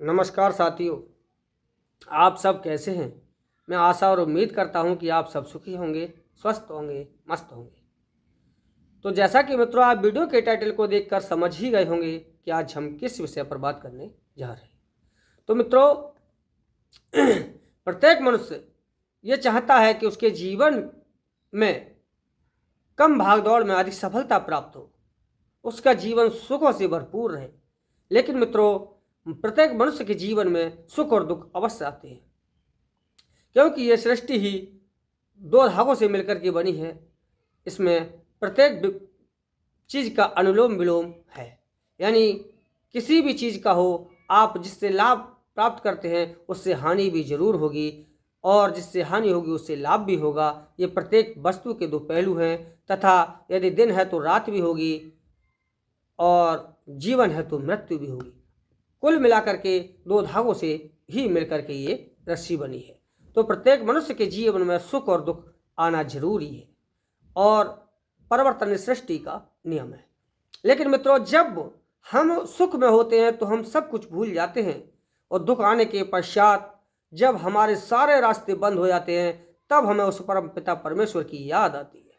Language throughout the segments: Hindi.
नमस्कार साथियों, आप सब कैसे हैं। मैं आशा और उम्मीद करता हूं कि आप सब सुखी होंगे, स्वस्थ होंगे, मस्त होंगे। तो जैसा कि मित्रों आप वीडियो के टाइटल को देखकर समझ ही गए होंगे कि आज हम किस विषय पर बात करने जा रहे हैं। तो मित्रों प्रत्येक मनुष्य ये चाहता है कि उसके जीवन में कम भागदौड़ में अधिक सफलता प्राप्त हो, उसका जीवन सुखों से भरपूर रहे। लेकिन मित्रों प्रत्येक मनुष्य के जीवन में सुख और दुख अवश्य आते हैं, क्योंकि ये सृष्टि ही दो धागों से मिलकर के बनी है। इसमें प्रत्येक चीज का अनुलोम विलोम है, यानी किसी भी चीज का हो, आप जिससे लाभ प्राप्त करते हैं उससे हानि भी जरूर होगी, और जिससे हानि होगी उससे लाभ भी होगा। ये प्रत्येक वस्तु के दो पहलू हैं, तथा यदि दिन है तो रात भी होगी और जीवन है तो मृत्यु भी होगी। कुल मिलाकर के दो धागों से ही मिलकर के ये रस्सी बनी है। तो प्रत्येक मनुष्य के जीवन में सुख और दुख आना जरूरी है, और परिवर्तन सृष्टि का नियम है। लेकिन मित्रों जब हम सुख में होते हैं तो हम सब कुछ भूल जाते हैं, और दुख आने के पश्चात जब हमारे सारे रास्ते बंद हो जाते हैं तब हमें उस परम पिता परमेश्वर की याद आती है।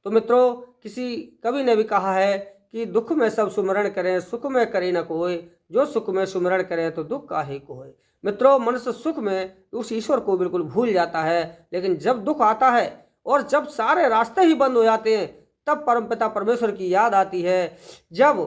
तो मित्रों किसी कवि ने भी कहा है कि दुख में सब सुमरण करें, सुख में करे न कोय, जो सुख में सुमरण करें तो दुख काहे को होय। मित्रों मनुष्य सुख में उस ईश्वर को बिल्कुल भूल जाता है, लेकिन जब दुख आता है और जब सारे रास्ते ही बंद हो जाते हैं तब परमपिता परमेश्वर की याद आती है। जब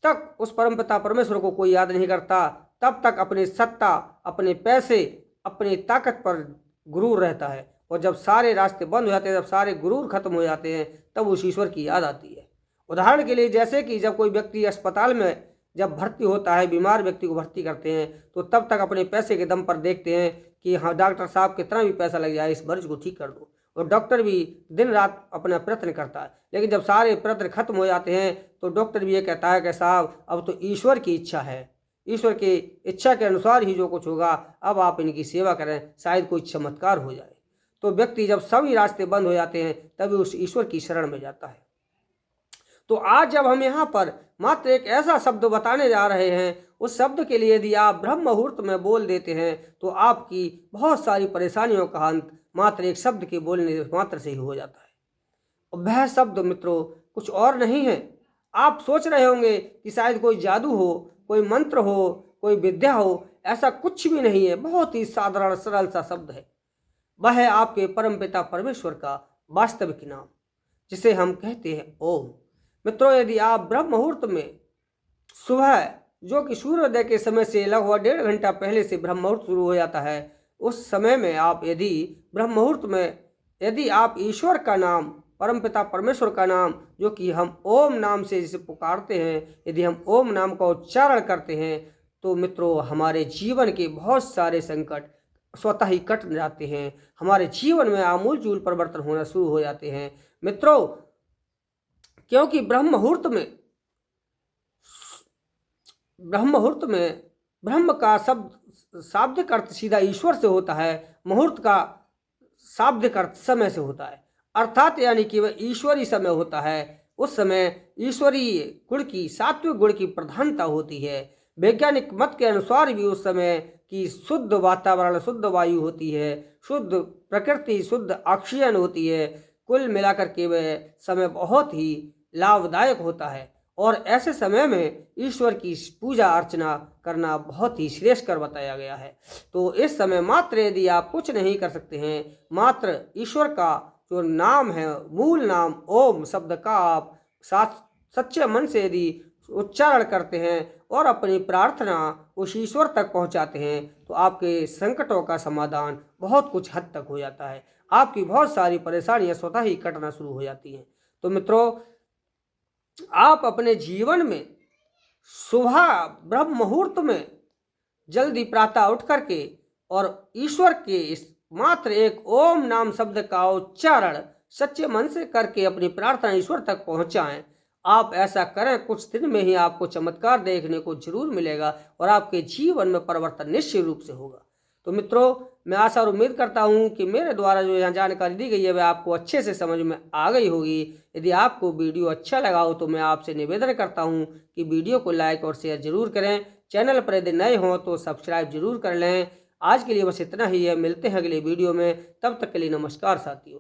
तक उस परमपिता परमेश्वर को कोई याद नहीं करता तब तक अपनी सत्ता, अपने पैसे, अपनी ताकत पर गुरूर रहता है, और जब सारे रास्ते बंद हो जाते हैं, जब सारे गुरूर खत्म हो जाते हैं तब उस ईश्वर की याद आती है। उदाहरण के लिए जैसे कि जब कोई व्यक्ति अस्पताल में जब भर्ती होता है, बीमार व्यक्ति को भर्ती करते हैं, तो तब तक अपने पैसे के दम पर देखते हैं कि हाँ डॉक्टर साहब कितना भी पैसा लग जाए इस मरीज को ठीक कर दो, और डॉक्टर भी दिन रात अपना प्रयत्न करता है। लेकिन जब सारे प्रयत्न खत्म हो जाते हैं तो डॉक्टर भी ये कहता है कि साहब अब तो ईश्वर की इच्छा है, ईश्वर की इच्छा के अनुसार ही जो कुछ होगा, अब आप इनकी सेवा करें, शायद कोई चमत्कार हो जाए। तो व्यक्ति जब सभी रास्ते बंद हो जाते हैं तभी उस ईश्वर की शरण में जाता है। तो आज जब हम यहाँ पर मात्र एक ऐसा शब्द बताने जा रहे हैं, उस शब्द के लिए यदि आप ब्रह्म मुहूर्त में बोल देते हैं तो आपकी बहुत सारी परेशानियों का अंत मात्र एक शब्द के बोलने मात्र से ही हो जाता है। और वह शब्द मित्रों कुछ और नहीं है। आप सोच रहे होंगे कि शायद कोई जादू हो, कोई मंत्र हो, कोई विद्या हो, ऐसा कुछ भी नहीं है। बहुत ही साधारण सरल सा शब्द है। वह है आपके परमपिता परमेश्वर का वास्तविक नाम, जिसे हम कहते हैं ओम। मित्रों यदि आप ब्रह्म मुहूर्त में सुबह, जो कि सूर्योदय के समय से लगभग 1.5 घंटा पहले से ब्रह्म मुहूर्त शुरू हो जाता है, उस समय में आप यदि ब्रह्म मुहूर्त में यदि आप ईश्वर का नाम, परमपिता परमेश्वर का नाम, जो कि हम ओम नाम से जिसे पुकारते हैं, यदि हम ओम नाम का उच्चारण करते हैं तो मित्रों हमारे जीवन के बहुत सारे संकट स्वतः ही कट जाते हैं। हमारे जीवन में आमूल चूल परिवर्तन होना शुरू हो जाते हैं। मित्रों क्योंकि ब्रह्म मुहूर्त में ब्रह्म का शब्द शाब्दिक अर्थ सीधा ईश्वर से होता है, मुहूर्त का शाब्दिक अर्थ समय से होता है, अर्थात यानी कि वह ईश्वरीय समय होता है। उस समय ईश्वरीय गुण की, सात्विक गुण की प्रधानता होती है। वैज्ञानिक मत के अनुसार भी उस समय की शुद्ध वातावरण, शुद्ध वायु होती है, शुद्ध प्रकृति, शुद्ध ऑक्सीजन होती है। कुल मिलाकर के वह समय बहुत ही लाभदायक होता है, और ऐसे समय में ईश्वर की पूजा अर्चना करना बहुत ही श्रेष्ठकर बताया गया है। तो इस समय मात्र यदि आप कुछ नहीं कर सकते हैं, मात्र ईश्वर का जो नाम है, मूल नाम ओम शब्द का आप सच्चे मन से यदि उच्चारण करते हैं और अपनी प्रार्थना उस ईश्वर तक पहुंचाते हैं तो आपके संकटों का समाधान बहुत कुछ हद तक हो जाता है। आपकी बहुत सारी परेशानियां स्वतः ही कटना शुरू हो जाती हैं। तो मित्रों आप अपने जीवन में सुबह ब्रह्म मुहूर्त में जल्दी प्रातः उठ करके और ईश्वर के इस मात्र एक ओम नाम शब्द का उच्चारण सच्चे मन से करके अपनी प्रार्थना ईश्वर तक पहुंचाएं। आप ऐसा करें, कुछ दिन में ही आपको चमत्कार देखने को जरूर मिलेगा और आपके जीवन में परिवर्तन निश्चित रूप से होगा। तो मित्रों मैं आशा और उम्मीद करता हूं कि मेरे द्वारा जो यहाँ जानकारी दी गई है वह आपको अच्छे से समझ में आ गई होगी। यदि आपको वीडियो अच्छा लगा हो तो मैं आपसे निवेदन करता हूं कि वीडियो को लाइक और शेयर जरूर करें, चैनल पर यदि नए हों तो सब्सक्राइब जरूर कर लें। आज के लिए बस इतना ही है, मिलते हैं अगले वीडियो में, तब तक के लिए नमस्कार साथियों।